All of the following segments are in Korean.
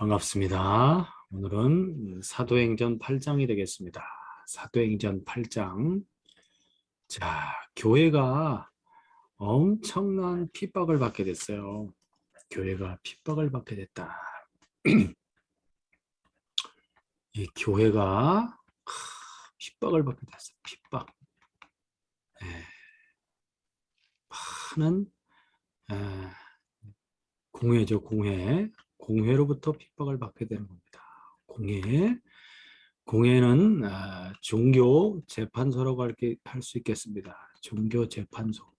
반갑습니다. 오늘은 사도행전 8장이 되겠습니다. 사도행전 8장. 자, 교회가 엄청난 핍박을 받게 됐어요. 교회가 핍박을 받게 됐다. 이 교회가 핍박을 받게 됐어요. 핍박. 많은 공회죠, 공회. 공회로부터 핍박을 받게 되는 겁니다. 공회는 종교 재판소라고 할 수 있겠습니다. 종교 재판소.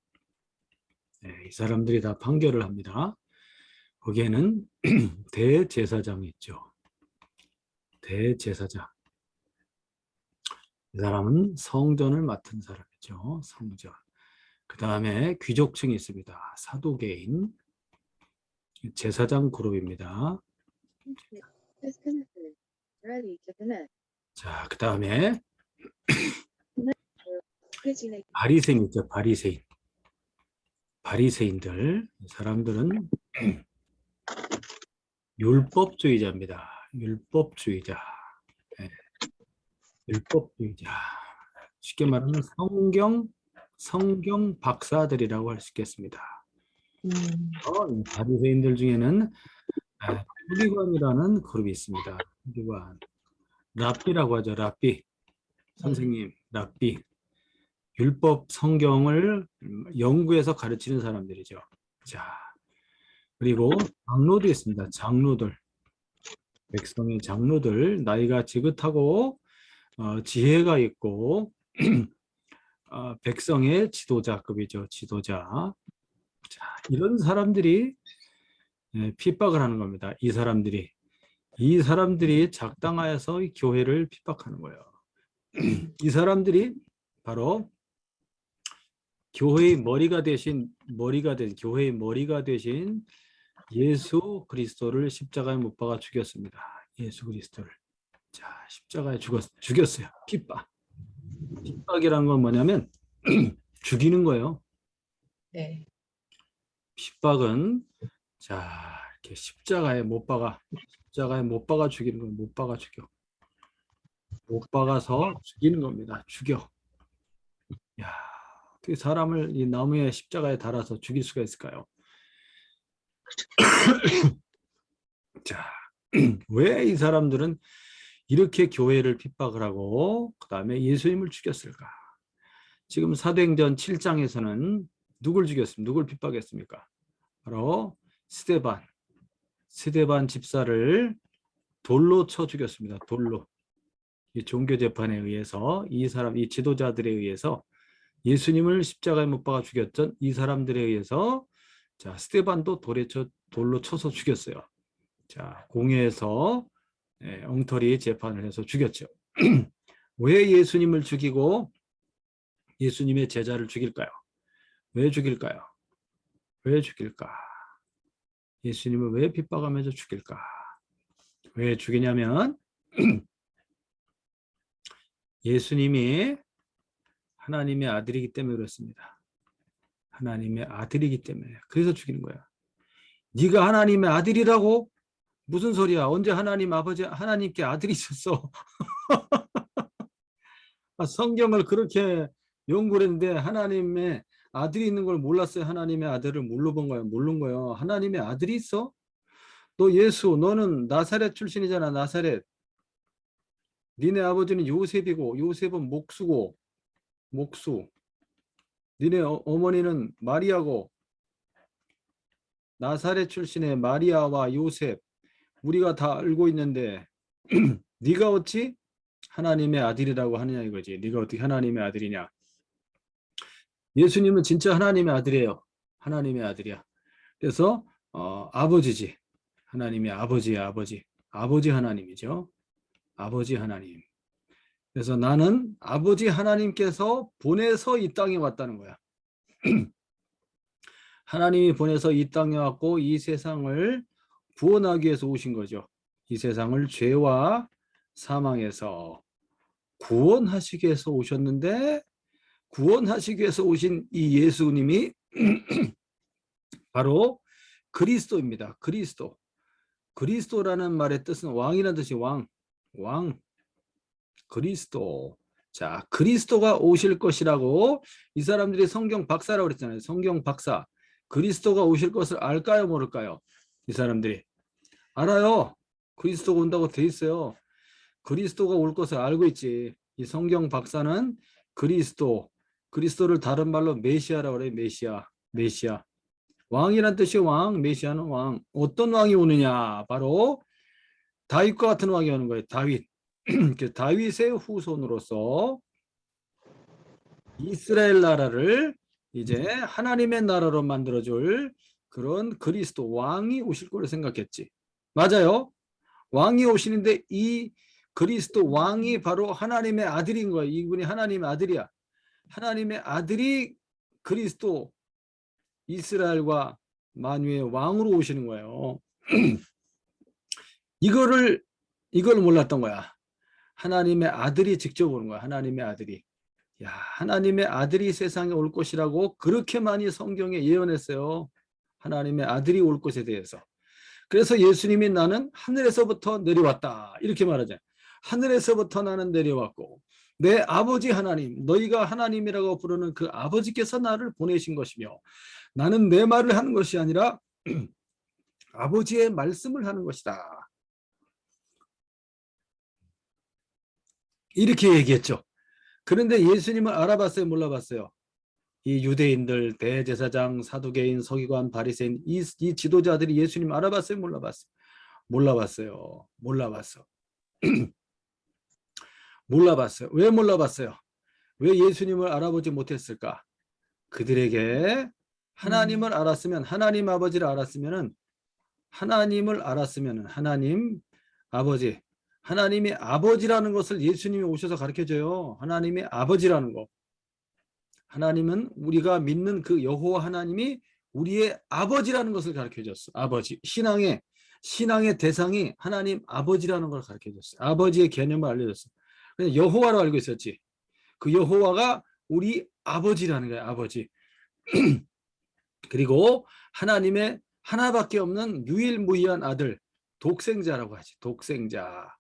네, 이 사람들이 다 판결을 합니다. 거기에는 대제사장이 있죠. 대제사장. 이 사람은 성전을 맡은 사람이죠. 성전. 그 다음에 귀족층이 있습니다. 사도계인. 제사장 그룹입니다. 자, 그 다음에 바리새인 있죠. 바리새인. 바리새인들. 이 사람들은 율법주의자입니다. 율법주의자. 네. 율법주의자. 쉽게 말하면 성경 박사들이라고 할 수 있겠습니다. 바리새인들 중에는 서기관이라는 그룹이 있습니다. 서기관. 랍비라고 하죠. 랍비. 선생님, 랍비. 율법 성경을 연구해서 가르치는 사람들이죠. 자, 그리고 장로도 있습니다. 장로들. 백성의 장로들. 나이가 지긋하고 지혜가 있고 백성의 지도자급이죠. 지도자. 자, 이런 사람들이 핍박을 하는 겁니다. 이 사람들이 작당하여서 이 교회를 핍박하는 거예요. 이 사람들이 바로 교회의 머리가 되신 교회의 머리가 되신 예수 그리스도를 십자가에 못 박아 죽였습니다. 예수 그리스도를. 자, 십자가에 죽였어요. 핍박이란 건 뭐냐면 죽이는 거예요. 네. 핍박은 자, 이렇게 십자가에 못 박아 죽이는 거예요. 못 박아 죽여. 못 박아서 죽이는 겁니다. 죽여. 야, 어떻게 사람을 이 나무에 십자가에 달아서 죽일 수가 있을까요? 자, 왜 이 사람들은 이렇게 교회를 핍박을 하고 그 다음에 예수님을 죽였을까? 지금 사도행전 7장에서는 누굴 죽였습니까? 누굴 핍박했습니까? 바로 스데반 집사를 돌로 쳐 죽였습니다. 돌로. 이 종교 재판에 의해서 이 지도자들에 의해서 예수님을 십자가에 못 박아 죽였던 이 사람들에 의해서 자, 스데반도 돌로 쳐서 죽였어요. 자, 공회에서 엉터리 재판을 해서 죽였죠. 왜 예수님을 죽이고 예수님의 제자를 죽일까요? 왜 죽일까요? 왜 죽일까? 예수님을 왜 핍박하면서 죽일까? 왜 죽이냐면 예수님이 하나님의 아들이기 때문에 그렇습니다. 하나님의 아들이기 때문에. 그래서 죽이는 거야. 네가 하나님의 아들이라고? 무슨 소리야? 언제 하나님께 아들이 있었어? 성경을 그렇게 연구를 했는데 하나님의 아들이 있는 걸 몰랐어요. 하나님의 아들을 모른 거예요. 하나님의 아들이 있어? 너는 나사렛 출신이잖아. 나사렛. 니네 아버지는 요셉이고 요셉은 목수. 니네 어머니는 마리아고 나사렛 출신의 마리아와 요셉 우리가 다 알고 있는데 네가 어찌 하나님의 아들이라고 하느냐 이거지. 네가 어떻게 하나님의 아들이냐. 예수님은 진짜 하나님의 아들이에요. 하나님의 아들이야. 그래서 아버지지. 하나님의 아버지야. 아버지 하나님이죠. 아버지 하나님. 그래서 나는 아버지 하나님께서 보내서 이 땅에 왔다는 거야. 하나님이 보내서 이 땅에 왔고 이 세상을 구원하기 위해서 오신 거죠. 이 세상을 죄와 사망에서 구원하시기 위해서 오셨는데 구원하시기 위해서 오신 이 예수님이 바로 그리스도입니다. 그리스도. 그리스도라는 말의 뜻은 왕이라는 뜻이 왕, 그리스도. 자, 그리스도가 오실 것이라고 이 사람들이 성경 박사라고 그랬잖아요. 성경 박사. 그리스도가 오실 것을 알까요, 모를까요? 이 사람들이 알아요. 그리스도가 온다고 돼 있어요. 그리스도가 올 것을 알고 있지. 이 성경 박사는 그리스도를 다른 말로 메시아라고 그래요. 메시아. 왕이란 뜻이 왕, 메시아는 왕. 어떤 왕이 오느냐? 바로 다윗과 같은 왕이 오는 거예요. 다윗. 다윗의 후손으로서 이스라엘 나라를 이제 하나님의 나라로 만들어줄 그런 그리스도 왕이 오실 거로 생각했지. 맞아요. 왕이 오시는데 이 그리스도 왕이 바로 하나님의 아들인 거예요. 이분이 하나님의 아들이야. 하나님의 아들이 그리스도 이스라엘과 만유의 왕으로 오시는 거예요. 이걸 몰랐던 거야. 하나님의 아들이 직접 오는 거야. 하나님의 아들이. 야, 하나님의 아들이 세상에 올 것이라고 그렇게 많이 성경에 예언했어요. 하나님의 아들이 올 것에 대해서. 그래서 예수님이 나는 하늘에서부터 내려왔다. 이렇게 말하잖아요. 하늘에서부터 나는 내려왔고 내 아버지 하나님, 너희가 하나님이라고 부르는 그 아버지께서 나를 보내신 것이며 나는 내 말을 하는 것이 아니라 아버지의 말씀을 하는 것이다. 이렇게 얘기했죠. 그런데 예수님을 알아봤어요? 몰라봤어요? 이 유대인들, 대제사장, 사두개인, 서기관, 바리새인 이 지도자들이 예수님 알아봤어요? 몰라봤어요? 몰라봤어. 몰라봤어요. 왜 몰라봤어요? 왜 예수님을 알아보지 못했을까? 그들에게 하나님을 알았으면, 하나님 아버지를 알았으면은, 하나님 아버지, 하나님의 아버지라는 것을 예수님이 오셔서 가르쳐줘요. 하나님의 아버지라는 거. 하나님은 우리가 믿는 그 여호와 하나님이 우리의 아버지라는 것을 가르쳐줬어. 아버지. 신앙의 대상이 하나님 아버지라는 걸 가르쳐줬어. 아버지의 개념을 알려줬어. 그냥 여호와로 알고 있었지. 그 여호와가 우리 아버지라는 거야. 아버지. 그리고 하나님의 하나밖에 없는 유일무이한 아들, 독생자라고 하지. 독생자.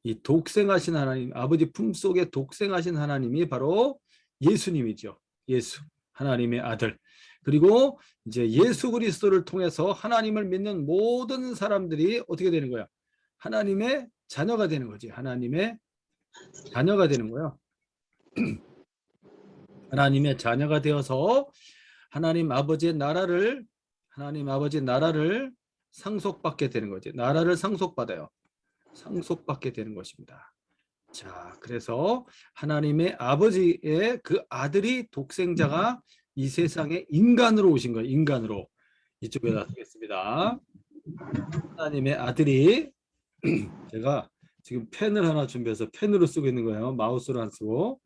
이 독생하신 하나님, 아버지 품속에 독생하신 하나님이 바로 예수님이죠. 예수, 하나님의 아들. 그리고 이제 예수 그리스도를 통해서 하나님을 믿는 모든 사람들이 어떻게 되는 거야? 하나님의 자녀가 되는 거지. 하나님의 자녀가 되는 거야. 하나님의 자녀가 되어서 하나님 아버지의 나라를 상속받게 되는 거지. 나라를 상속받아요. 상속받게 되는 것입니다. 자, 그래서 하나님의 아버지의 그 아들이 독생자가 이 세상에 인간으로 오신 거예요. 인간으로. 이쪽에다 쓰겠습니다. 하나님의 아들이 제가 지금 펜을 하나 준비해서 펜으로 쓰고 있는 거예요. 마우스로 안 쓰고.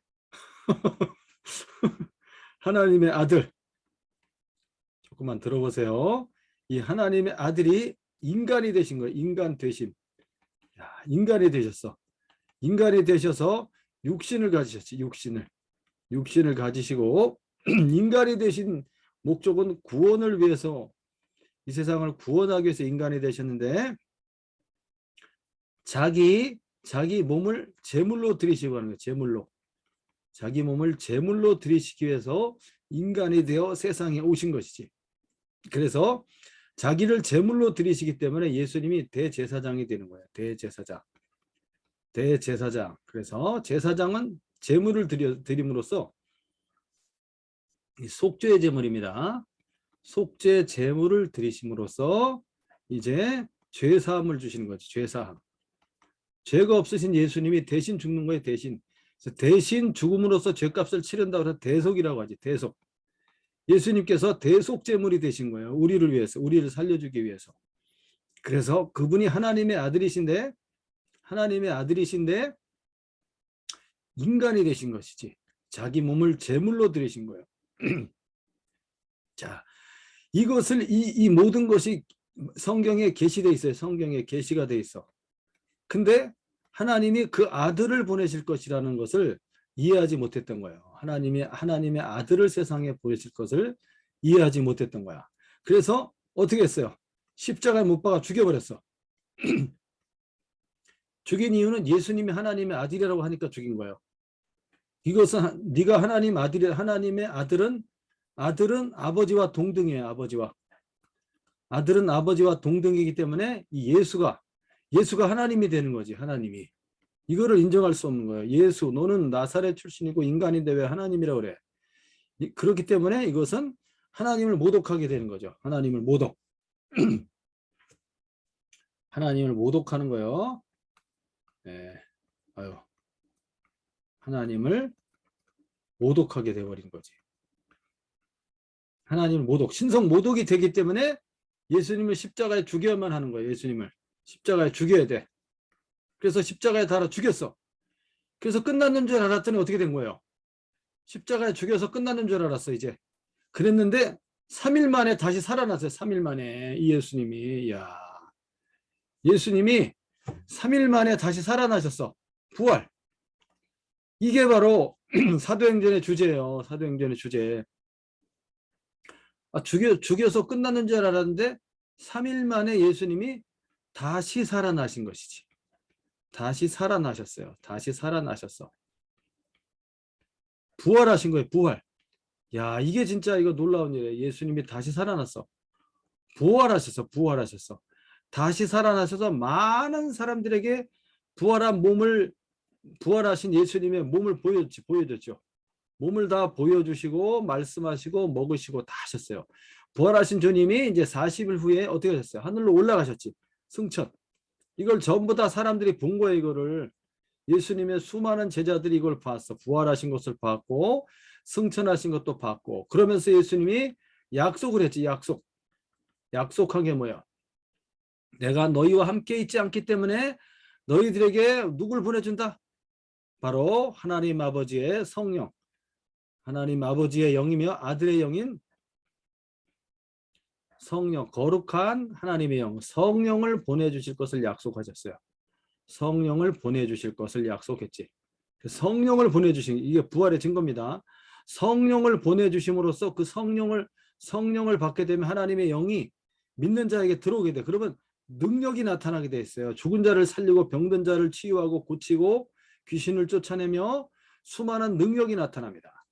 하나님의 아들. 조금만 들어보세요. 이 하나님의 아들이 인간이 되신 거예요. 인간 되심. 야, 인간이 되셨어. 인간이 되셔서 육신을 가지셨지. 육신을 가지시고 인간이 되신 목적은 구원을 위해서 이 세상을 구원하기 위해서 인간이 되셨는데 자기 몸을 제물로 드리시고 하는 거예요. 제물로. 자기 몸을 제물로 드리시기 위해서 인간이 되어 세상에 오신 것이지. 그래서 자기를 제물로 드리시기 때문에 예수님이 대제사장이 되는 거예요. 대제사장. 그래서 제사장은 제물을 드림으로써 속죄의 제물입니다. 속죄 제물을 드리심으로써 이제 죄사함을 주시는 거지. 죄사함. 죄가 없으신 예수님이 대신 죽는 거예요. 대신 죽음으로써 죄값을 치른다고 해서 대속이라고 하지. 대속. 예수님께서 대속제물이 되신 거예요. 우리를 위해서. 우리를 살려주기 위해서. 그래서 그분이 하나님의 아들이신데 인간이 되신 것이지. 자기 몸을 제물로 드리신 거예요. 자, 이것을 이 모든 것이 성경에 게시되어 있어요. 성경에 게시가 되어 있어. 근데 하나님이 그 아들을 보내실 것이라는 것을 이해하지 못했던 거예요. 하나님의 아들을 세상에 보내실 것을 이해하지 못했던 거야. 그래서 어떻게 했어요? 십자가에 못 박아 죽여버렸어. 죽인 이유는 예수님이 하나님의 아들이라고 하니까 죽인 거예요. 이것은 네가 하나님 아들이, 하나님의 아들은 아버지와 동등이에요. 아들은 아버지와 동등이기 때문에 이 예수가 하나님이 되는 거지. 하나님이. 이거를 인정할 수 없는 거예요. 예수, 너는 나사렛 출신이고 인간인데 왜 하나님이라고 그래? 그렇기 때문에 이것은 하나님을 모독하게 되는 거죠. 하나님을 모독. 하나님을 모독하는 거예요. 네. 아유. 하나님을 모독하게 되어버린 거지. 하나님을 모독, 신성 모독이 되기 때문에 예수님을 십자가에 죽여야만 하는 거예요. 예수님을 십자가에 죽여야 돼. 그래서 십자가에 달아 죽였어. 그래서 끝났는 줄 알았더니 어떻게 된 거예요? 십자가에 죽여서 끝났는 줄 알았어. 이제 그랬는데 3일 만에 다시 살아났어요. 3일 만에 이 예수님이. 야, 예수님이 3일 만에 다시 살아나셨어. 부활. 이게 바로 사도행전의 주제예요. 사도행전의 주제. 죽여서 끝났는 줄 알았는데 3일 만에 예수님이 다시 살아나신 것이지. 다시 살아나셨어요. 다시 살아나셨어. 부활하신 거예요. 부활. 야, 이게 진짜 이거 놀라운 일이에요. 예수님이 다시 살아났어. 부활하셨어. 부활하셨어. 다시 살아나셔서 많은 사람들에게 부활하신 예수님의 몸을 보여줬죠. 몸을 다 보여주시고 말씀하시고 먹으시고 다 하셨어요. 부활하신 주님이 이제 40일 후에 어떻게 하셨어요? 하늘로 올라가셨지. 승천. 이걸 전부 다 사람들이 본 거예요. 이거를. 예수님의 수많은 제자들이 이걸 봤어. 부활하신 것을 봤고 승천하신 것도 봤고 그러면서 예수님이 약속을 했지. 약속한 게 뭐야? 내가 너희와 함께 있지 않기 때문에 너희들에게 누굴 보내준다? 바로 하나님 아버지의 성령, 하나님 아버지의 영이며 아들의 영인 성령, 거룩한 하나님의 영, 성령을 보내주실 것을 약속하셨어요. 성령을 보내주실 것을 약속했지. 성령을 보내주신, 이게 부활의 증거입니다. 성령을 보내주심으로써 그 성령을 받게 되면 하나님의 영이 믿는 자에게 들어오게 돼. 그러면 능력이 나타나게 돼 있어요. 죽은 자를 살리고 병든 자를 치유하고 고치고 귀신을 쫓아내며 수많은 능력이 나타납니다.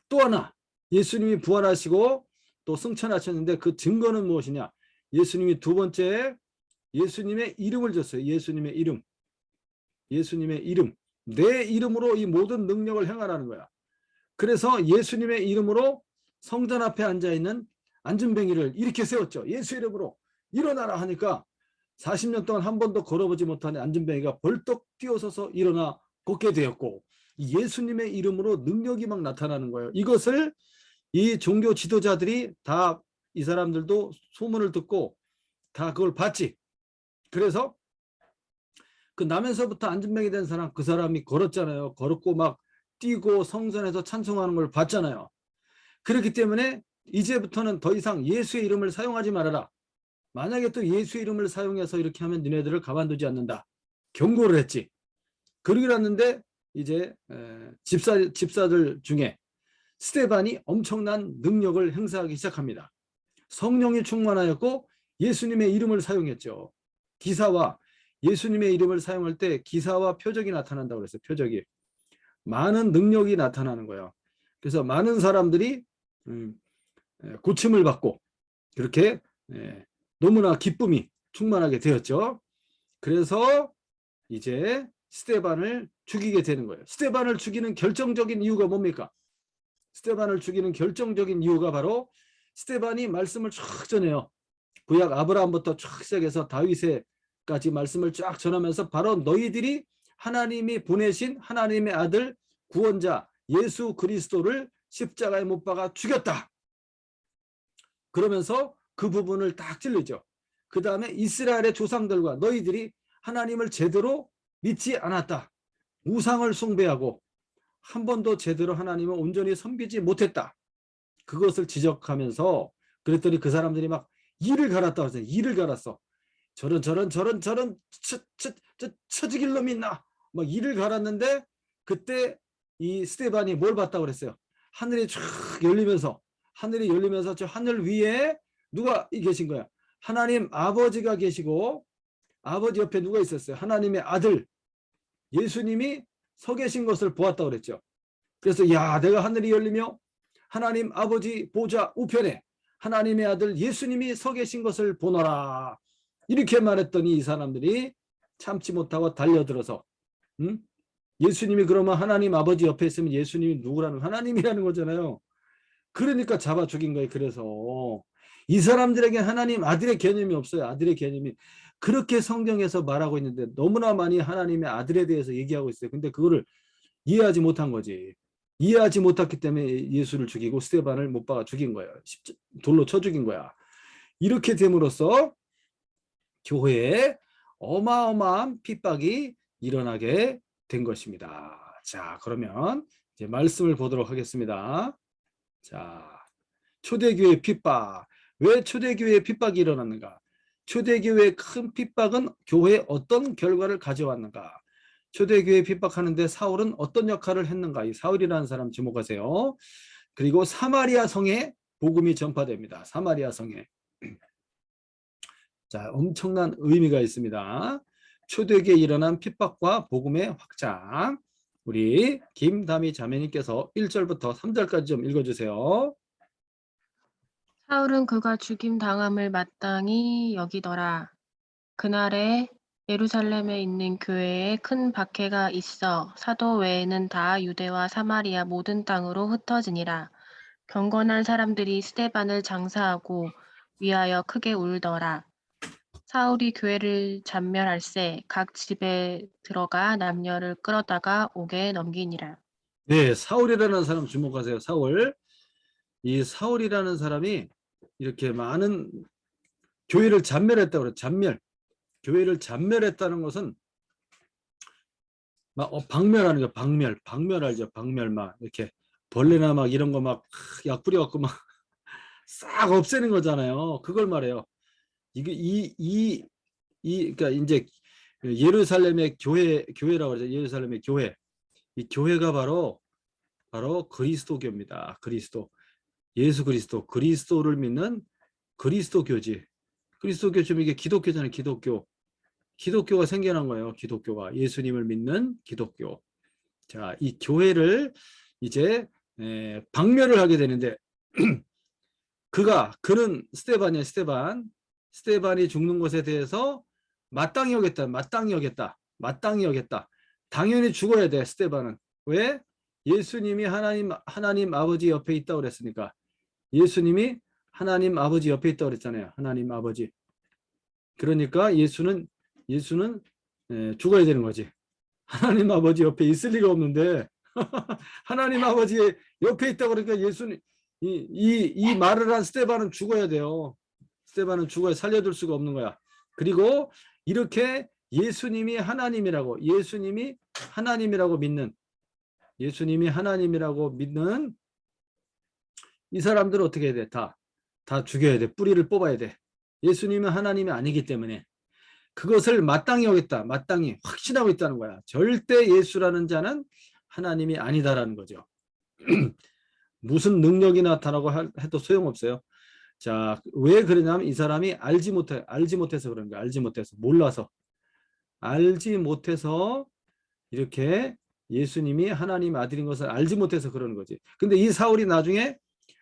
또 하나, 예수님이 부활하시고 또 승천하셨는데 그 증거는 무엇이냐? 예수님이 두 번째 예수님의 이름을 줬어요. 예수님의 이름. 내 이름으로 이 모든 능력을 행하라는 거야. 그래서 예수님의 이름으로 성전 앞에 앉아있는 안진뱅이를 이렇게 세웠죠. 예수 이름으로 일어나라 하니까 40년 동안 한 번도 걸어보지 못한 안진뱅이가 벌떡 뛰어서서 일어나 걷게 되었고 예수님의 이름으로 능력이 막 나타나는 거예요. 이것을 이 종교 지도자들이 다 이 사람들도 소문을 듣고 다 그걸 봤지. 그래서 그 나면서부터 안진뱅이 된 사람, 그 사람이 걸었잖아요. 걸었고 막 뛰고 성전에서 찬송하는 걸 봤잖아요. 그렇기 때문에 이제부터는 더 이상 예수의 이름을 사용하지 말아라. 만약에 또 예수의 이름을 사용해서 이렇게 하면 너네들을 가만두지 않는다. 경고를 했지. 그러고 났는데 이제 집사들 중에 스데반이 엄청난 능력을 행사하기 시작합니다. 성령이 충만하였고 예수님의 이름을 사용했죠. 기사와 예수님의 이름을 사용할 때 기사와 표적이 나타난다고 그랬어요. 표적이. 많은 능력이 나타나는 거예요. 그래서 많은 사람들이 고침을 받고 그렇게 너무나 기쁨이 충만하게 되었죠. 그래서 이제 스데반을 죽이게 되는 거예요. 스데반을 죽이는 결정적인 이유가 뭡니까? 스데반을 죽이는 결정적인 이유가 바로 스데반이 말씀을 쫙 전해요. 구약 아브라함부터 쫙 시작해서 다윗에까지 말씀을 쫙 전하면서 바로 너희들이 하나님이 보내신 하나님의 아들 구원자 예수 그리스도를 십자가에 못 박아 죽였다. 그러면서 그 부분을 딱 찔르죠. 그 다음에 이스라엘의 조상들과 너희들이 하나님을 제대로 믿지 않았다. 우상을 숭배하고 한 번도 제대로 하나님을 온전히 섬기지 못했다. 그것을 지적하면서 그랬더니 그 사람들이 막 이를 갈았다 그랬어요. 이를 갈았어. 저런 처지길 놈이 있나. 막 이를 갈았는데 그때 이 스데반이 뭘 봤다고 그랬어요. 하늘이 쫙 열리면서 저 하늘 위에 누가 계신 거야. 하나님 아버지가 계시고 아버지 옆에 누가 있었어요? 하나님의 아들 예수님이 서 계신 것을 보았다고 그랬죠. 그래서 야, 내가 하늘이 열리며 하나님 아버지 보좌 우편에 하나님의 아들 예수님이 서 계신 것을 보노라. 이렇게 말했더니 이 사람들이 참지 못하고 달려들어서 예수님이 그러면 하나님 아버지 옆에 있으면 예수님이 누구라는 하나님이라는 거잖아요. 그러니까 잡아 죽인 거예요. 그래서 이 사람들에게 하나님 아들의 개념이 없어요. 아들의 개념이. 그렇게 성경에서 말하고 있는데 너무나 많이 하나님의 아들에 대해서 얘기하고 있어요. 근데 그거를 이해하지 못한 거지. 이해하지 못했기 때문에 예수를 죽이고 스데반을 못 박아 죽인 거예요. 돌로 쳐 죽인 거야. 이렇게 됨으로써 교회에 어마어마한 핍박이 일어나게 된 것입니다. 자, 그러면 이제 말씀을 보도록 하겠습니다. 자, 초대교회 핍박. 왜 초대교회에 핍박이 일어났는가? 초대교회의 큰 핍박은 교회에 어떤 결과를 가져왔는가? 초대교회 핍박하는데 사울은 어떤 역할을 했는가? 이 사울이라는 사람 주목하세요. 그리고 사마리아 성에 복음이 전파됩니다. 사마리아 성에. 자, 엄청난 의미가 있습니다. 초대교회에 일어난 핍박과 복음의 확장. 우리 김다미 자매님께서 1절부터 3절까지 좀 읽어주세요. 사울은 그가 죽임 당함을 마땅히 여기더라. 그날에 예루살렘에 있는 교회에 큰 박해가 있어 사도 외에는 다 유대와 사마리아 모든 땅으로 흩어지니라. 경건한 사람들이 스데반을 장사하고 위하여 크게 울더라. 사울이 교회를 잔멸할세 각 집에 들어가 남녀를 끌어다가 옥에 넘기니라. 네, 사울이라는 사람 주목하세요. 사울. 이 사울이라는 사람이 이렇게 많은 교회를 잔멸했다고 그래요. 잔멸. 교회를 잔멸했다는 것은 막 박멸하는 거. 박멸. 박멸 알죠? 박멸 막 이렇게 벌레나 막 이런 거 막 약 뿌려갖고 막 싹 없애는 거잖아요. 그걸 말해요. 이게 그러니까 이제 예루살렘의 교회라고 그러죠. 예루살렘의 교회. 이 교회가 바로 그리스도교입니다. 그리스도. 예수 그리스도. 그리스도를 믿는 그리스도교지. 그리스도교 좀 이게 기독교잖아요. 기독교. 기독교가 생겨난 거예요. 기독교가. 예수님을 믿는 기독교. 자, 이 교회를 이제 박멸을 하게 되는데 그는 스데반이야. 스데반이 죽는 것에 대해서 마땅히 여겼다. 당연히 죽어야 돼. 스데반은. 왜? 예수님이 하나님 아버지 옆에 있다고 그랬으니까. 예수님이 하나님 아버지 옆에 있다고 그랬잖아요. 하나님 아버지. 그러니까 예수는 죽어야 되는 거지. 하나님 아버지 옆에 있을 리가 없는데 하나님 아버지 옆에 있다고 그러니까 예수님 이 말을 한 스데반은 죽어야 돼요. 스데반은 죽어야 살려둘 수가 없는 거야. 그리고 이렇게 예수님이 하나님이라고 믿는 이 사람들은 어떻게 해야 돼? 다 죽여야 돼. 뿌리를 뽑아야 돼. 예수님은 하나님이 아니기 때문에 그것을 마땅히 확신하고 있다는 거야. 절대 예수라는 자는 하나님이 아니다라는 거죠. 무슨 능력이 나타나고 해도 소용없어요. 자, 왜 그러냐면 이 사람이 알지 못해서 그런 거야. 몰라서. 알지 못해서 이렇게 예수님이 하나님의 아들인 것을 알지 못해서 그러는 거지. 근데 이 사울이 나중에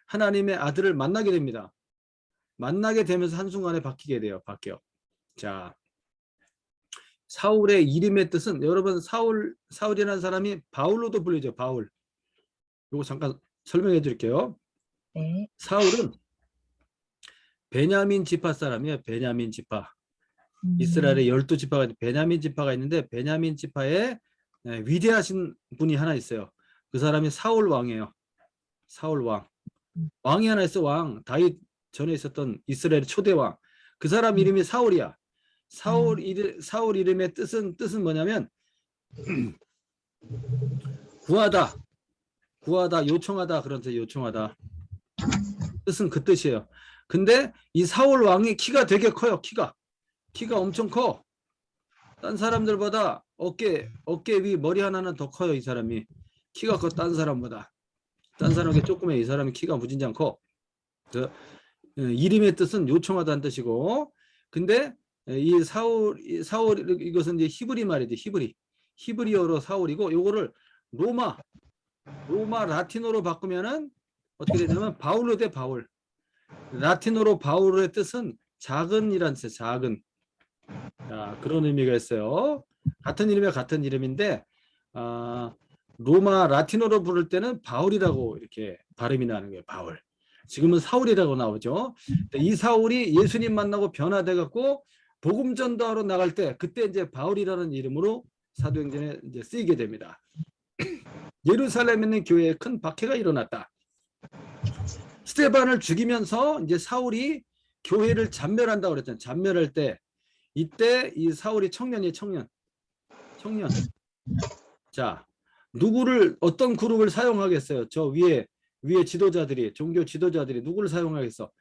하나님의 아들을 만나게 됩니다. 만나게 되면서 한순간에 바뀌어. 자, 사울의 이름의 뜻은 여러분 사울이라는 사람이 바울로도 불리죠. 바울. 이거 잠깐 설명해 드릴게요. 네. 사울은 베냐민 지파 사람이에요. 베냐민 지파. 이스라엘의 12지파가 베냐민 지파가 있는데 베냐민 지파에 위대하신 분이 하나 있어요. 그 사람이 사울 왕이에요. 사울 왕. 왕이 하나 있어. 왕. 다윗 전에 있었던 이스라엘의 초대 왕. 그 사람 이름이 사울이야. 사울 이름의 뜻은 뭐냐면 구하다, 요청하다 그런 뜻. 요청하다. 뜻은 그 뜻이에요. 근데 이 사울 왕이 키가 되게 커요. 키가 엄청 커. 딴 사람들보다 어깨 위 머리 하나는 더 커요. 이 사람이 키가 커. 딴 사람보다. 딴 사람에게 조금해. 이 사람이 키가 무진장 커. 이름의 뜻은 요청하다는 뜻이고, 근데 이 사울 이것은 이제 히브리 말이지. 히브리어로 사울이고 요거를 로마 라틴어로 바꾸면은 어떻게 되냐면 바울로 돼. 바울. 라틴어로 바울의 뜻은 작은이란 뜻이에요. 작은. 자, 그런 의미가 있어요. 같은 이름이야 같은 이름인데 로마 라틴어로 부를 때는 바울이라고 이렇게 발음이 나는 거예요. 바울. 지금은 사울이라고 나오죠. 이 사울이 예수님 만나고 변화돼 갖고 복음 전도하러 나갈 때 그때 이제 바울이라는 이름으로 사도행전에 이제 쓰이게 됩니다. 예루살렘에 있는 교회에 큰 박해가 일어났다. 스데반을 죽이면서 이제 사울이 교회를 잔멸한다고 그랬잖아요. 잔멸할 때 이때 이 사울이 청년. 자, 어떤 그룹을 사용하겠어요? 저 위에 지도자들이, 종교 지도자들이 누구를 사용하겠어?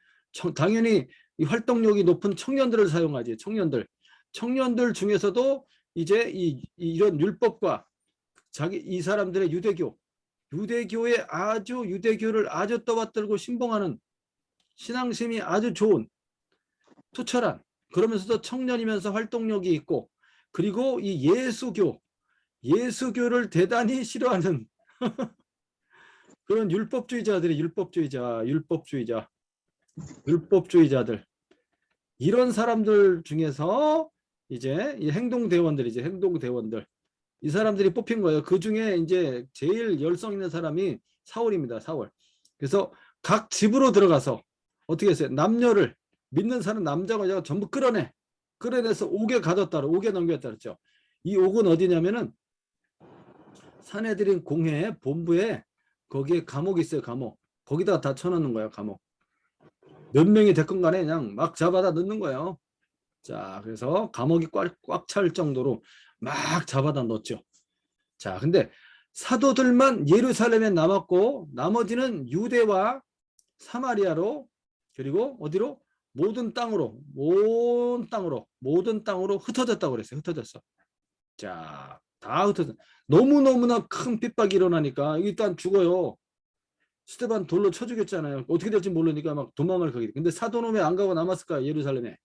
당연히 이 활동력이 높은 청년들을 사용하지. 청년들 중에서도 이제 이런 율법과 이 사람들의 유대교를 아주 떠받들고 신봉하는 신앙심이 아주 좋은 투철한, 그러면서도 청년이면서 활동력이 있고, 그리고 이 예수교를 대단히 싫어하는 그런 율법주의자들, 이런 사람들 중에서 이제 이 행동대원들, 이 사람들이 뽑힌 거예요. 그 중에 이제 제일 열성 있는 사람이 사울입니다. 사울. 그래서 각 집으로 들어가서 어떻게 했어요? 남녀를, 믿는 사람 남자가 여자가 전부 끌어내서 옥에 넘겼다 그랬죠. 이 옥은 어디냐면은 사내들인 공회 본부에 거기에 감옥이 있어요. 감옥. 거기다가 다 쳐넣는 거예요. 감옥. 몇 명이 됐건 간에 그냥 막 잡아다 넣는 거예요. 자, 그래서 감옥이 꽉 찰 정도로 막 잡아다 넣었죠. 자, 근데 사도들만 예루살렘에 남았고 나머지는 유대와 사마리아로, 그리고 어디로? 모든 땅으로 흩어졌다고 그랬어요. 흩어졌어. 자, 다 흩어졌어. 너무너무나 큰 핍박이 일어나니까 일단 죽어요. 스데반 돌로 쳐 죽였잖아요. 어떻게 될지 모르니까 막 도망을 가게 돼. 근데 사도는 왜 안 가고 남았을까요? 예루살렘에.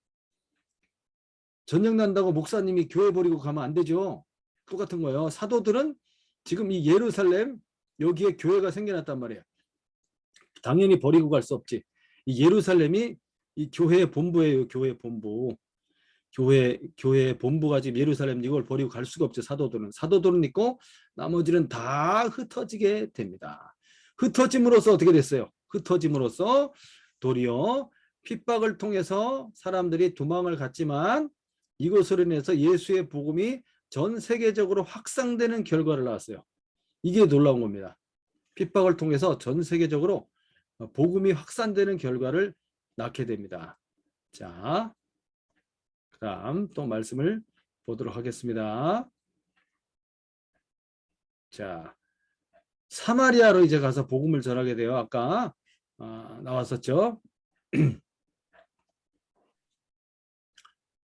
전쟁 난다고 목사님이 교회 버리고 가면 안 되죠. 똑같은 거예요. 사도들은 지금 이 예루살렘 여기에 교회가 생겨났단 말이에요. 당연히 버리고 갈 수 없지. 이 예루살렘이 이 교회의 본부예요. 교회 본부. 교회 본부가 지금 예루살렘, 이걸 버리고 갈 수가 없죠. 사도들은 있고 나머지는 다 흩어지게 됩니다. 흩어짐으로써 어떻게 됐어요? 흩어짐으로써 도리어 핍박을 통해서 사람들이 도망을 갔지만 이것으로 인해서 예수의 복음이 전 세계적으로 확산되는 결과를 낳았어요. 이게 놀라운 겁니다. 핍박을 통해서 전 세계적으로 복음이 확산되는 결과를 낳게 됩니다. 자, 그다음 또 말씀을 보도록 하겠습니다. 자, 사마리아로 이제 가서 복음을 전하게 돼요. 아까 나왔었죠.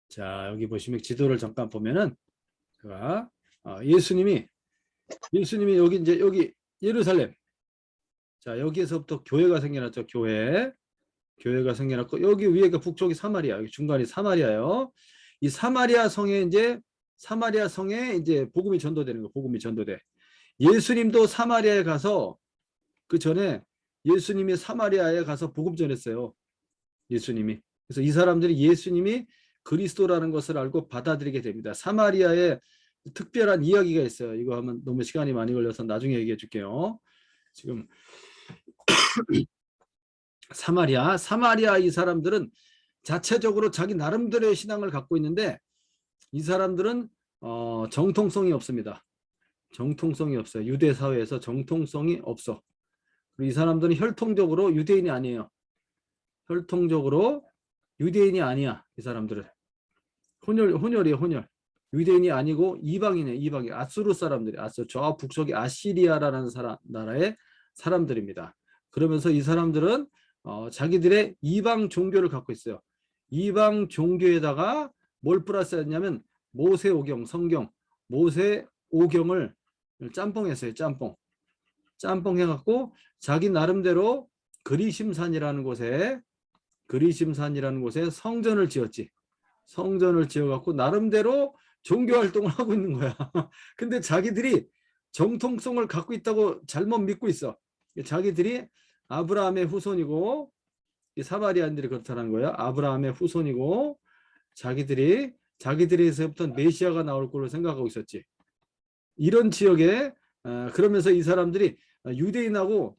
자, 여기 보시면 지도를 잠깐 보면은 예수님이 여기 예루살렘. 자, 여기에서부터 교회가 생겨났죠. 교회가 생겨났고, 여기 위에가 북쪽이 사마리아, 여기 중간이 사마리아요. 이 사마리아 성에 이제 복음이 전도되는 거. 복음이 전도돼. 예수님도 사마리아에 가서, 그 전에 예수님이 사마리아에 가서 복음 전했어요. 예수님이. 그래서 이 사람들이 예수님이 그리스도라는 것을 알고 받아들이게 됩니다. 사마리아에 특별한 이야기가 있어요. 이거 하면 너무 시간이 많이 걸려서 나중에 얘기해 줄게요. 지금 사마리아 이 사람들은 자체적으로 자기 나름대로의 신앙을 갖고 있는데, 이 사람들은 정통성이 없습니다. 정통성이 없어요. 유대 사회에서 정통성이 없어. 이 사람들은 혈통적으로 유대인이 아니에요. 혈통적으로 유대인이 아니야. 이 사람들은 혼혈이에요. 혼혈. 유대인이 아니고 이방인이에요. 이방인. 아수르 사람들이, 저 북쪽이 아시리아라는 나라의 사람들입니다. 그러면서 이 사람들은 자기들의 이방 종교를 갖고 있어요. 이방 종교에다가 뭘 플러스했냐면 모세오경, 성경, 모세오경을 짬뽕했어요. 짬뽕 해갖고 자기 나름대로 그리심산이라는 곳에 성전을 지었지. 성전을 지어갖고 나름대로 종교 활동을 하고 있는 거야. 근데 자기들이 정통성을 갖고 있다고 잘못 믿고 있어. 자기들이 아브라함의 후손이고, 이 사마리아인들이 그렇다는 거야. 아브라함의 후손이고, 자기들에서부터 메시아가 나올 걸로 생각하고 있었지. 이런 지역에 그러면서 이 사람들이 유대인하고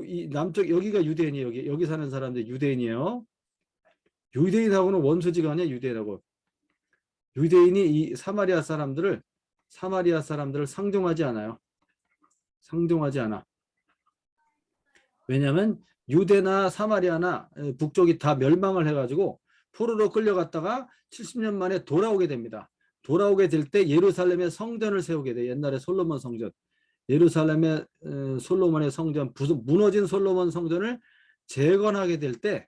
이 남쪽 여기가 유대인이 여기 사는 사람들 유대인이에요. 유대인하고는 원수지가 아니야. 유대인하고 유대인이 이 사마리아 사람들을 상종하지 않아요. 상종하지 않아. 왜냐하면 유대나 사마리아나 북쪽이 다 멸망을 해가지고 포로로 끌려갔다가 70년 만에 돌아오게 됩니다. 돌아오게 될 때 예루살렘에 성전을 세우게 돼. 옛날에 솔로몬 성전. 예루살렘의 솔로몬의 성전, 무너진 솔로몬 성전을 재건하게 될 때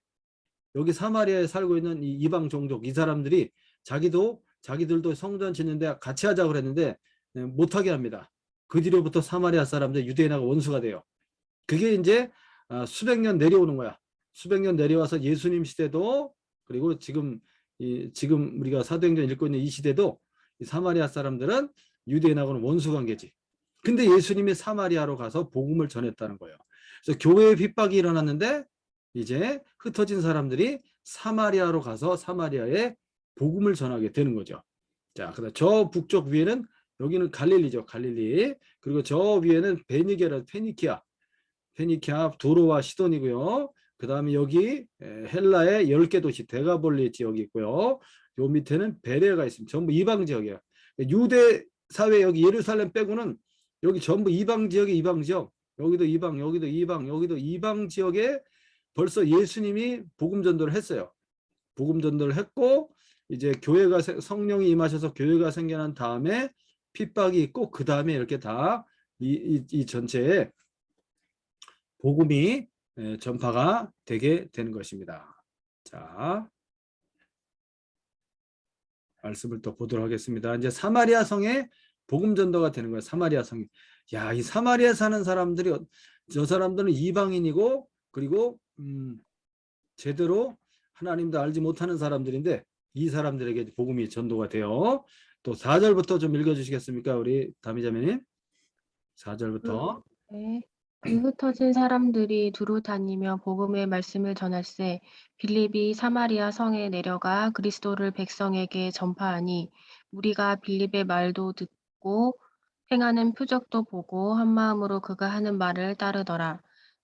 여기 사마리아에 살고 있는 이 이방 종족, 이 사람들이 자기들도 성전 짓는데 같이 하자고 그랬는데 못하게 합니다. 그 뒤로부터 사마리아 사람들 유대인하고 원수가 돼요. 그게 이제 수백 년 내려오는 거야. 수백 년 내려와서 예수님 시대도, 그리고 지금 우리가 사도행전 읽고 있는 이 시대도 이 사마리아 사람들은 유대인하고는 원수 관계지. 근데 예수님이 사마리아로 가서 복음을 전했다는 거예요. 그래서 교회의 핍박이 일어났는데 이제 흩어진 사람들이 사마리아로 가서 사마리아에 복음을 전하게 되는 거죠. 자, 그다음 저 북쪽 위에는 여기는 갈릴리죠. 갈릴리. 그리고 저 위에는 페니키아, 두로와 시돈이고요. 그 다음에 여기 헬라의 10개 도시 데가볼리 지역이 있고요. 요 밑에는 베레가 있습니다. 전부 이방 지역이에요. 유대 사회 여기 예루살렘 빼고는 여기 전부 이방 지역이 이방 지역. 여기도 이방, 여기도 이방, 여기도 이방 지역에 벌써 예수님이 복음 전도를 했어요. 복음 전도를 했고 이제 교회가 성령이 임하셔서 교회가 생겨난 다음에 핍박이 있고 그 다음에 이렇게 다 이 전체에 복음이 전파가 되게 되는 것입니다. 자, 말씀을 또 보도록 하겠습니다. 이제 사마리아 성에 복음 전도가 되는 거예요. 사마리아 성이. 야, 이 사마리아 사는 사람들이 저 사람들은 이방인이고 그리고 제대로 하나님도 알지 못하는 사람들인데 이 사람들에게 복음이 전도가 돼요. 또 4절부터 좀 읽어주시겠습니까? 우리 다미자매님. 4절부터. 네. 그 흩어진 사람들이 두루 다니며 복음의 말씀을 전할세 빌립이 사마리아 성에 내려가 그리스도를 백성에게 전파하니 무리가 빌립의 말도 듣고 행하는 표적도 보고 한 마음으로 그가 하는 말을 따르더라.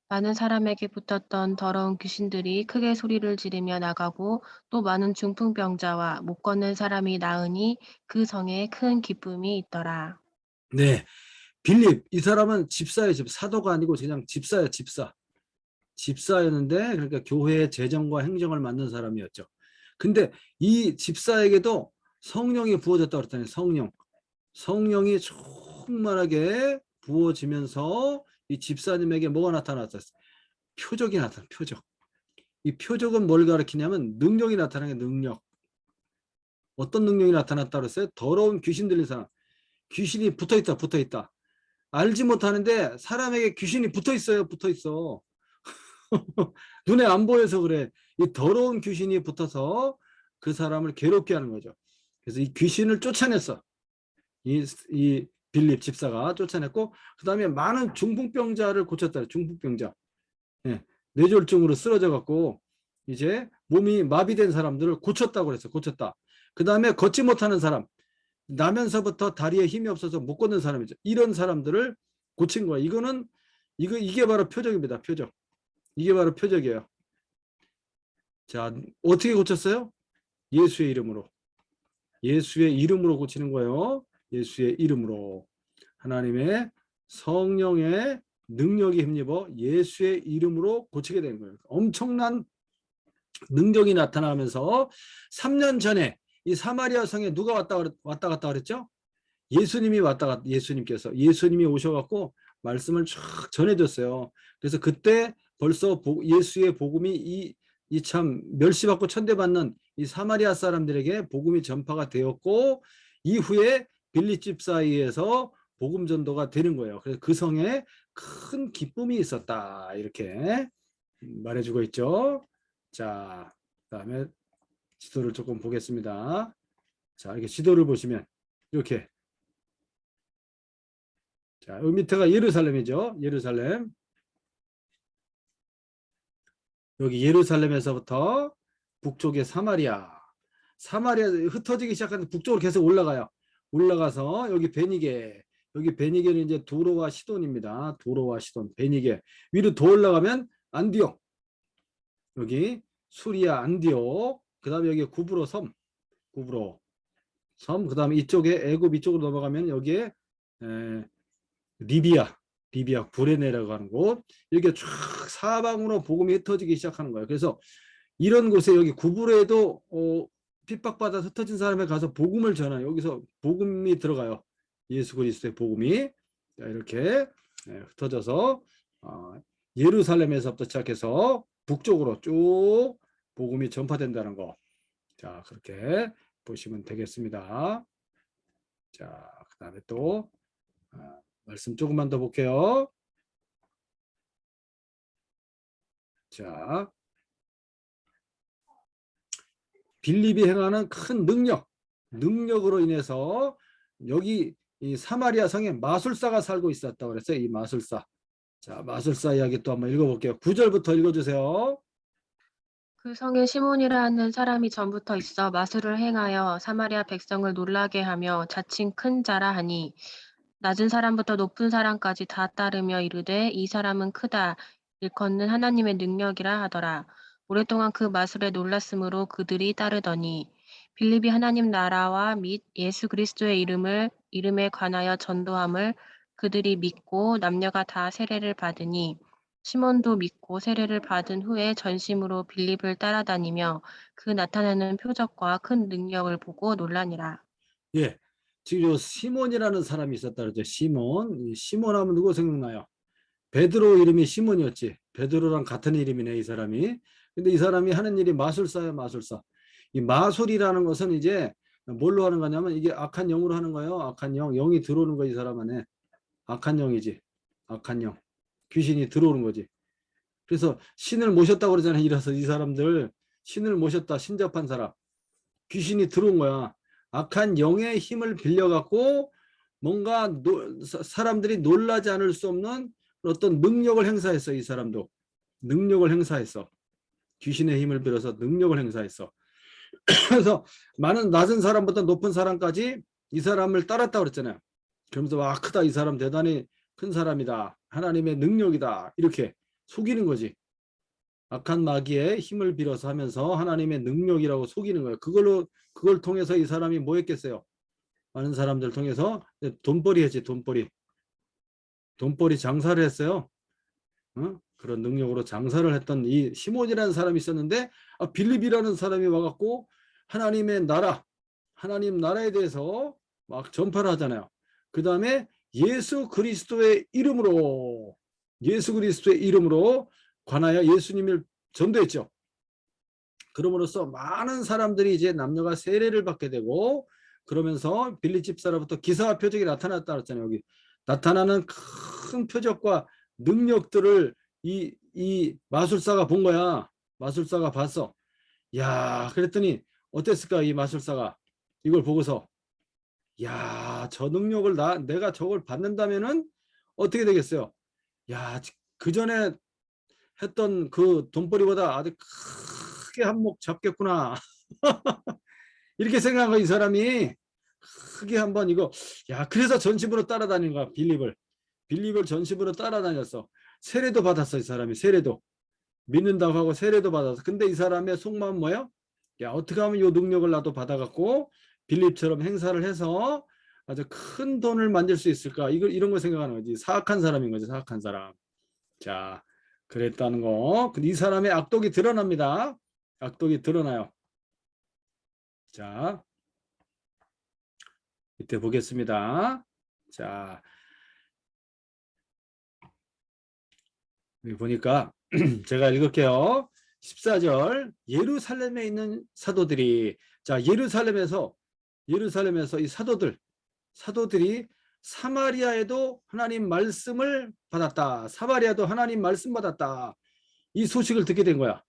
많은 사람에게 붙었던 더러운 귀신들이 크게 소리를 지르며 나가고 또 많은 중풍병자와 못 걷는 사람이 나으니 그 성에 큰 기쁨이 있더라. 네. 빌립, 이 사람은 집사예요. 사도가 아니고 그냥 집사예요. 집사였는데 그러니까 교회의 재정과 행정을 맡는 사람이었죠. 근데 이 집사에게도 성령이 부어졌다고 그랬잖아요. 성령이 충만하게 부어지면서 이 집사님에게 뭐가 나타났어요? 표적이 나타나. 표적. 이 표적은 뭘 가리키냐면 능력이 나타나는 게 능력. 어떤 능력이 나타났다고 그랬어요? 더러운 귀신 들린 사람. 귀신이 붙어있다. 알지 못하는데 사람에게 귀신이 붙어있어. 눈에 안 보여서 그래. 이 더러운 귀신이 붙어서 그 사람을 괴롭게 하는 거죠. 그래서 이 귀신을 쫓아냈어. 이 빌립 집사가 쫓아냈고 그 다음에 많은 중풍병자를 고쳤다. 중풍병자. 예, 뇌졸중으로 쓰러져 갖고 이제 몸이 마비된 사람들을 고쳤다고 그랬어. 고쳤다. 그 다음에 걷지 못하는 사람. 나면서부터 다리에 힘이 없어서 못 걷는 사람이죠. 이런 사람들을 고친 거야. 이게 바로 표적입니다. 표적. 이게 바로 표적이에요. 자, 어떻게 고쳤어요? 예수의 이름으로. 예수의 이름으로 고치는 거예요. 예수의 이름으로. 하나님의 성령의 능력이 힘입어 예수의 이름으로 고치게 되는 거예요. 엄청난 능력이 나타나면서 3년 전에 이 사마리아 성에 누가 왔다 갔다 그랬죠? 예수님이 오셔갖고 말씀을 쫙 전해줬어요. 그래서 그때 벌써 예수의 복음이 이 참 멸시받고 천대받는 이 사마리아 사람들에게 복음이 전파가 되었고 이후에 빌립 집사에 의해서 복음 전도가 되는 거예요. 그래서 그 성에 큰 기쁨이 있었다 이렇게 말해주고 있죠. 자, 그다음에 지도를 조금 보겠습니다. 자, 이렇게 지도를 보시면 이렇게, 자, 여기 밑에가 예루살렘이죠. 예루살렘. 여기 예루살렘에서부터 북쪽에 사마리아. 사마리아 흩어지기 시작하는 북쪽으로 계속 올라가요. 올라가서 여기 베니게. 여기 베니게는 이제 도로와 시돈입니다. 도로와 시돈, 베니게. 위로 더 올라가면 안디옥. 여기 수리아 안디옥. 그다음에 여기 구브로 섬. 구브로 섬. 그다음에 이쪽에 애굽 이쪽으로 넘어가면 여기에 리비아. 리비아 구레네라고 하는 곳. 이렇게 쫙 사방으로 복음이 흩어지기 시작하는 거예요. 그래서 이런 곳에 여기 구브로에도 핍박받아 흩어진 사람에 가서 복음을 전하요. 여기서 복음이 들어가요. 예수 그리스도의 복음이. 자, 이렇게 흩어져서 예루살렘에서부터 시작해서 북쪽으로 쭉 복음이 전파된다는 거. 자, 그렇게 보시면 되겠습니다. 자, 그 다음에 또 말씀 조금만 더 볼게요. 자, 빌립이 행하는 큰 능력으로 인해서 여기 이 사마리아 성에 마술사가 살고 있었다고 그랬어요. 이 마술사. 자, 마술사 이야기 또 한번 읽어볼게요. 9절부터 읽어주세요. 그 성에 시몬이라는 사람이 전부터 있어 마술을 행하여 사마리아 백성을 놀라게 하며 자칭 큰 자라 하니 낮은 사람부터 높은 사람까지 다 따르며 이르되 이 사람은 크다 일컫는 하나님의 능력이라 하더라. 오랫동안 그 마술에 놀랐으므로 그들이 따르더니 빌립이 하나님 나라와 및 예수 그리스도의 이름에 관하여 전도함을 그들이 믿고 남녀가 다 세례를 받으니 시몬도 믿고 세례를 받은 후에 전심으로 빌립을 따라다니며 그 나타내는 표적과 큰 능력을 보고 놀라니라. 예, 지금 요 시몬이라는 사람이 있었다 그러죠. 시몬. 시몬 하면 누구 생각나요? 베드로 이름이 시몬이었지. 베드로랑 같은 이름이네, 이 사람이. 근데 이 사람이 하는 일이 마술사예요, 마술사. 이 마술이라는 것은 이제 뭘로 하는 거냐면 이게 악한 영으로 하는 거예요. 악한 영. 영이 들어오는 거, 이 사람 안에. 악한 영이지. 악한 영. 귀신이 들어오는 거지. 그래서 신을 모셨다고 그러잖아요. 이래서 이 사람들 신을 모셨다. 신접한 사람. 귀신이 들어온 거야. 악한 영의 힘을 빌려갖고 뭔가 사람들이 놀라지 않을 수 없는 어떤 능력을 행사했어. 이 사람도 능력을 행사했어. 귀신의 힘을 빌어서 능력을 행사했어. 그래서 많은 낮은 사람보다 높은 사람까지 이 사람을 따랐다고 그랬잖아요. 그러면서 와, 크다, 이 사람 대단히 큰 사람이다, 하나님의 능력이다, 이렇게 속이는 거지. 악한 마귀의 힘을 빌어서 하면서 하나님의 능력이라고 속이는 거예요. 그걸 통해서 이 사람이 뭐 했겠어요? 많은 사람들 통해서 돈벌이 했지. 돈벌이 장사를 했어요. 그런 능력으로 장사를 했던 이 시몬이라는 사람이 있었는데, 빌립이라는 사람이 와갖고 하나님의 나라, 하나님 나라에 대해서 막 전파를 하잖아요. 그 다음에 예수 그리스도의 이름으로 관하여 예수님을 전도했죠. 그럼으로써 많은 사람들이 이제 남녀가 세례를 받게 되고, 그러면서 빌립 집사로부터 기사와 표적이 나타났다 그랬잖아요. 여기 나타나는 큰 표적과 능력들을 이 마술사가 본 거야. 마술사가 봤어. 야, 그랬더니 어땠을까? 이 마술사가 이걸 보고서, 야, 저 능력을 내가 저걸 받는다면은 어떻게 되겠어요? 야, 그 전에 했던 그 돈벌이보다 아주 크게 한몫 잡겠구나. 이렇게 생각한 거야, 이 사람이. 크게 한번 이거, 야, 그래서 전심으로 따라다닌 거야, 빌립을 전심으로 따라다녔어. 세례도 받았어, 이 사람이. 세례도 믿는다고 하고 세례도 받았어. 근데 이 사람의 속마음 뭐야? 야, 어떻게 하면 이 능력을 나도 받아갖고 빌립처럼 행사를 해서 아주 큰 돈을 만들 수 있을까? 이런 걸 생각하는 거지. 사악한 사람인 거지, 사악한 사람. 자, 그랬다는 거. 이 사람의 악독이 드러납니다. 악독이 드러나요. 자, 이때 보겠습니다. 자, 여기 보니까 제가 읽을게요. 14절, 예루살렘에 있는 사도들이, 자, 예루살렘에서 이 사도들이 사마리아에도 하나님 말씀을 받았다. 사마리아도 하나님 말씀 받았다. 이 소식을 듣게 된 거야.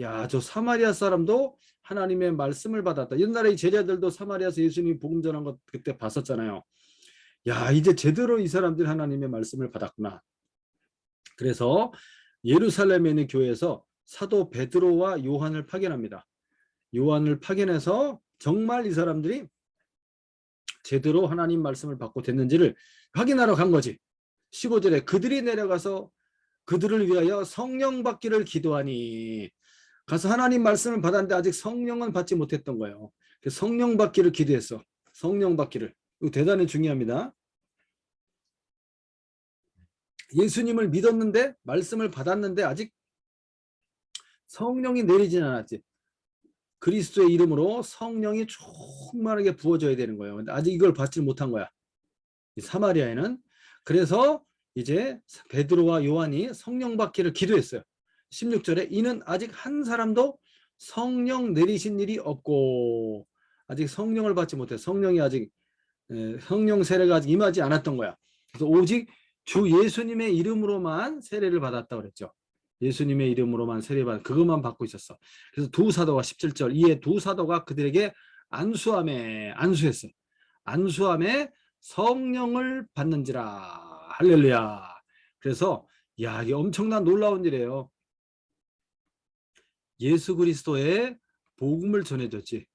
야, 저 사마리아 사람도 하나님의 말씀을 받았다. 옛날에 이 제자들도 사마리아에서 예수님이 복음 전한 것 그때 봤었잖아요. 야, 이제 제대로 이 사람들이 하나님의 말씀을 받았구나. 그래서 예루살렘에 있는 교회에서 사도 베드로와 요한을 파견합니다. 요한을 파견해서 정말 이 사람들이 제대로 하나님 말씀을 받고 됐는지를 확인하러 간 거지. 15절에 그들이 내려가서 그들을 위하여 성령 받기를 기도하니, 가서 하나님 말씀을 받았는데 아직 성령은 받지 못했던 거예요. 성령 받기를 기도했어. 성령 받기를. 이거 대단히 중요합니다. 예수님을 믿었는데 말씀을 받았는데 아직 성령이 내리진 않았지. 그리스도의 이름으로 성령이 충만하게 부어져야 되는 거예요. 근데 아직 이걸 받지 못한 거야, 이 사마리아에는. 그래서 이제 베드로와 요한이 성령 받기를 기도했어요. 16절에 이는 아직 한 사람도 성령 내리신 일이 없고, 아직 성령을 받지 못해. 성령이 아직 성령 세례가 아직 임하지 않았던 거야. 그래서 오직 주 예수님의 이름으로만 세례를 받았다고 그랬죠. 예수님의 이름으로만 세례받은 그것만 받고 있었어. 그래서 두 사도가 17절 이에 두 사도가 그들에게 안수했어. 안수함에 성령을 받는지라. 할렐루야. 그래서 야, 이게 엄청난 놀라운 일이에요. 예수 그리스도의 복음을 전해줬지.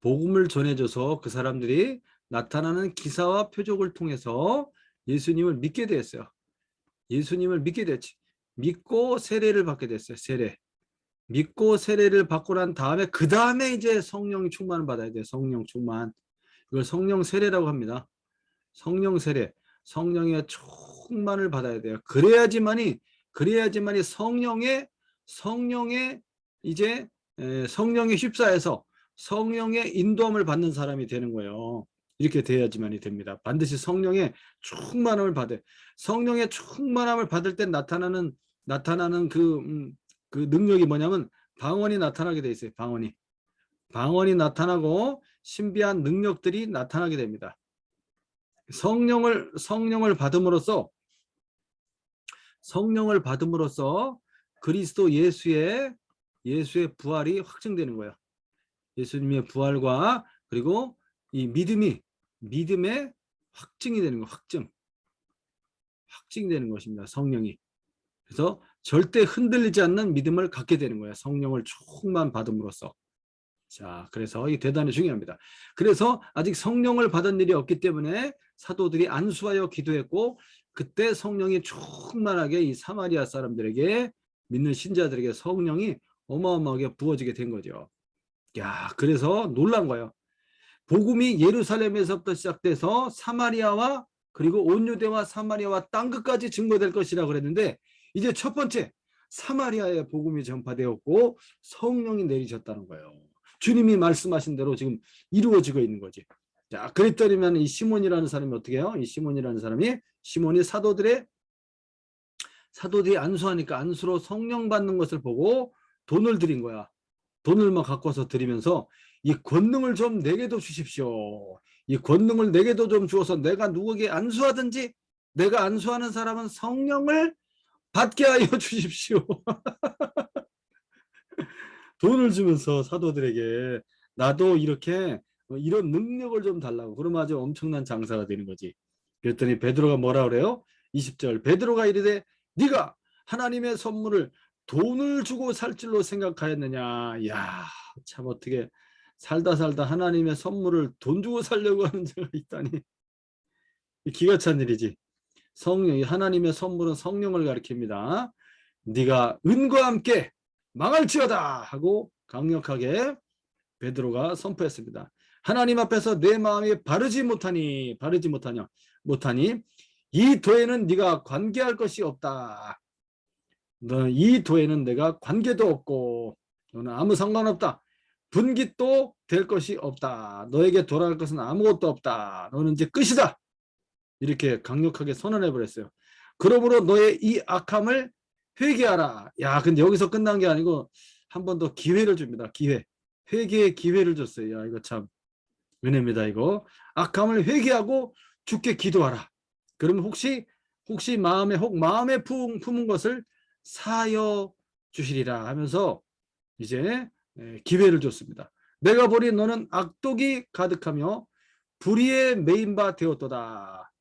복음을 전해줘서 그 사람들이 나타나는 기사와 표적을 통해서 예수님을 믿게 되었어요. 예수님을 믿게 됐지. 믿고 세례를 받게 됐어요. 세례. 믿고 세례를 받고 난 다음에 그 다음에 이제 성령 충만을 받아야 돼요. 성령 충만. 이걸 성령 세례라고 합니다. 성령 세례. 성령의 충만을 받아야 돼요. 그래야지만이 성령의 이제 성령에 휩싸여서 성령의 인도함을 받는 사람이 되는 거예요. 이렇게 돼야지만이 됩니다. 반드시 성령의 충만함을 받아요. 성령의 충만함을 받을 때 나타나는 그 능력이 뭐냐면 방언이 나타나게 돼 있어요. 방언이 나타나고 신비한 능력들이 나타나게 됩니다. 성령을 받음으로써 그리스도 예수의 부활이 확증되는 거예요. 예수님의 부활과 그리고 이 믿음의 확증이 되는 거, 확증되는 것입니다. 성령이. 그래서 절대 흔들리지 않는 믿음을 갖게 되는 거예요. 성령을 충만 받음으로써. 자, 그래서 이 대단히 중요합니다. 그래서 아직 성령을 받은 일이 없기 때문에 사도들이 안수하여 기도했고, 그때 성령이 충만하게 이 사마리아 사람들에게, 믿는 신자들에게 성령이 어마어마하게 부어지게 된 거죠. 야, 그래서 놀란 거예요. 복음이 예루살렘에서부터 시작돼서 사마리아와 그리고 온 유대와 사마리아와 땅 끝까지 증거될 것이라고 그랬는데, 이제 첫 번째 사마리아의 복음이 전파되었고 성령이 내리셨다는 거예요. 주님이 말씀하신 대로 지금 이루어지고 있는 거지. 자, 그랬더니만 이 시몬이라는 사람이 어떻게 해요? 이 시몬이라는 사람이 사도들이 안수하니까 안수로 성령 받는 것을 보고 돈을 드린 거야. 돈을 막 갖고 와서 드리면서 이 권능을 좀 내게도 주십시오. 이 권능을 내게도 좀 주어서 내가 누구에게 안수하든지 내가 안수하는 사람은 성령을 받게 하여 주십시오. 돈을 주면서 사도들에게 나도 이렇게 이런 능력을 좀 달라고. 그러면 아주 엄청난 장사가 되는 거지. 그랬더니 베드로가 뭐라 그래요? 20절 베드로가 이르되 네가 하나님의 선물을 돈을 주고 살 줄로 생각하였느냐. 야, 참 어떻게 살다 하나님의 선물을 돈 주고 살려고 하는 자가 있다니. 기가 찬 일이지. 하나님의 선물은 성령을 가리킵니다. 네가 은과 함께 망할지어다 하고 강력하게 베드로가 선포했습니다. 하나님 앞에서 내 마음이 바르지 못하니 이 도에는 네가 관계할 것이 없다. 이 도에는 내가 관계도 없고 너는 아무 상관없다. 분깃도 될 것이 없다. 너에게 돌아갈 것은 아무것도 없다. 너는 이제 끝이다. 이렇게 강력하게 선언해 버렸어요. 그러므로 너의 이 악함을 회개하라. 야, 근데 여기서 끝난 게 아니고 한 번 더 기회를 줍니다. 회개의 기회를 줬어요. 야, 이거 참 은혜입니다. 이거 악함을 회개하고 주께 기도하라. 그러면 혹시 마음에 품은 것을 사하여 주시리라 하면서 이제 기회를 줬습니다. 내가 보니 너는 악독이 가득하며 불의에 매인 바 되었도다.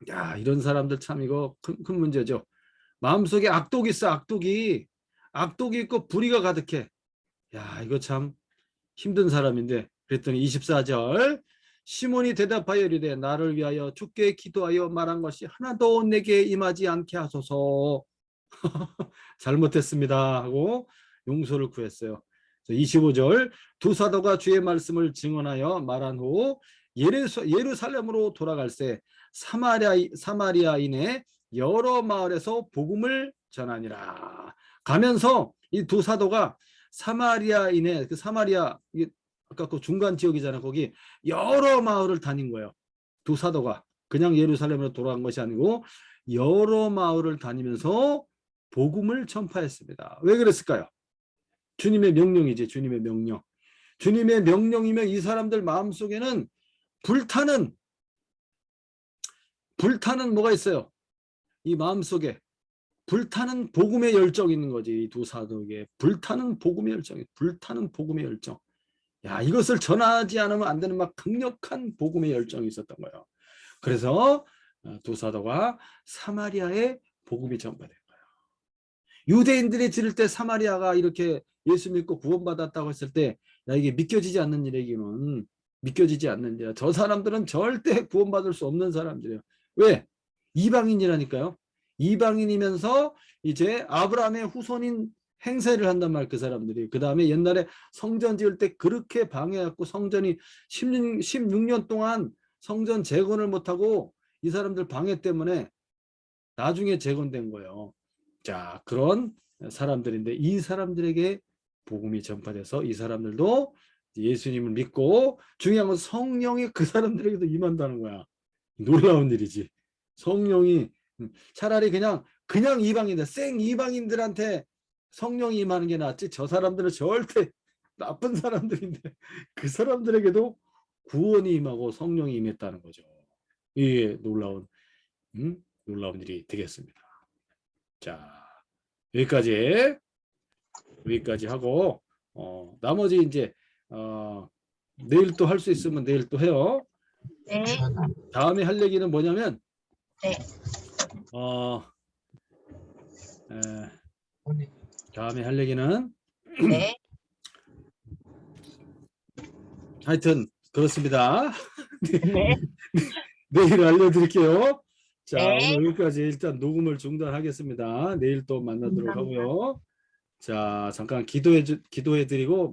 야, 이런 사람들 참 이거 큰 문제죠. 마음속에 악독이 있어. 악독이 있고 불의가 가득해. 야, 이거 참 힘든 사람인데. 그랬더니 24절 시몬이 대답하여 이르되 나를 위하여 주께 기도하여 말한 것이 하나도 내게 임하지 않게 하소서. 잘못했습니다 하고 용서를 구했어요. 25절 두 사도가 주의 말씀을 증언하여 말한 후 예루살렘으로 돌아갈새 사마리아인의 여러 마을에서 복음을 전하니라. 가면서 이 두 사도가 사마리아인의 그 사마리아 아까 그 중간 지역이잖아. 거기 여러 마을을 다닌 거예요. 두 사도가 그냥 예루살렘으로 돌아간 것이 아니고 여러 마을을 다니면서 복음을 전파했습니다. 왜 그랬을까요? 주님의 명령이지. 주님의 명령. 주님의 명령이면 이 사람들 마음속에는 불타는 뭐가 있어요? 이 마음속에 불타는 복음의 열정이 있는 거지. 이 두 사도에게 불타는 복음의 열정. 야, 이것을 전하지 않으면 안 되는 막 강력한 복음의 열정이 있었던 거예요. 그래서 두 사도가 사마리아에 복음이 전파된 거예요. 유대인들이 들을 때 사마리아가 이렇게 예수 믿고 구원받았다고 했을 때, 야, 이게 믿겨지지 않는 일이기는 믿겨지지 않는 일이야. 저 사람들은 절대 구원받을 수 없는 사람들이에요. 왜? 이방인이라니까요. 이방인이면서 이제 아브라함의 후손인 행세를 한단 말, 그 사람들이. 그 다음에 옛날에 성전 지을 때 그렇게 방해했고 성전이 16년 동안 성전 재건을 못하고 이 사람들 방해 때문에 나중에 재건된 거예요. 자, 그런 사람들인데 이 사람들에게 복음이 전파돼서 이 사람들도 예수님을 믿고, 중요한 건 성령이 그 사람들에게도 임한다는 거야. 놀라운 일이지. 성령이 차라리 그냥 이방인들, 생 이방인들한테 성령이 임하는 게 낫지. 저 사람들은 절대 나쁜 사람들인데 그 사람들에게도 구원이 임하고 성령이 임했다는 거죠. 이게 놀라운 일이 되겠습니다. 자, 여기까지 하고 나머지 이제 내일 또 할 수 있으면 내일 또 해요. 네. 다음에 할 얘기는 뭐냐면 네. 다음에 할 얘기는 네. 하여튼 그렇습니다. 네. 내일 알려드릴게요. 자, 네. 오늘 여기까지 일단 녹음을 중단하겠습니다. 내일 또 만나도록 감사합니다. 하고요. 자, 잠깐 기도해드리고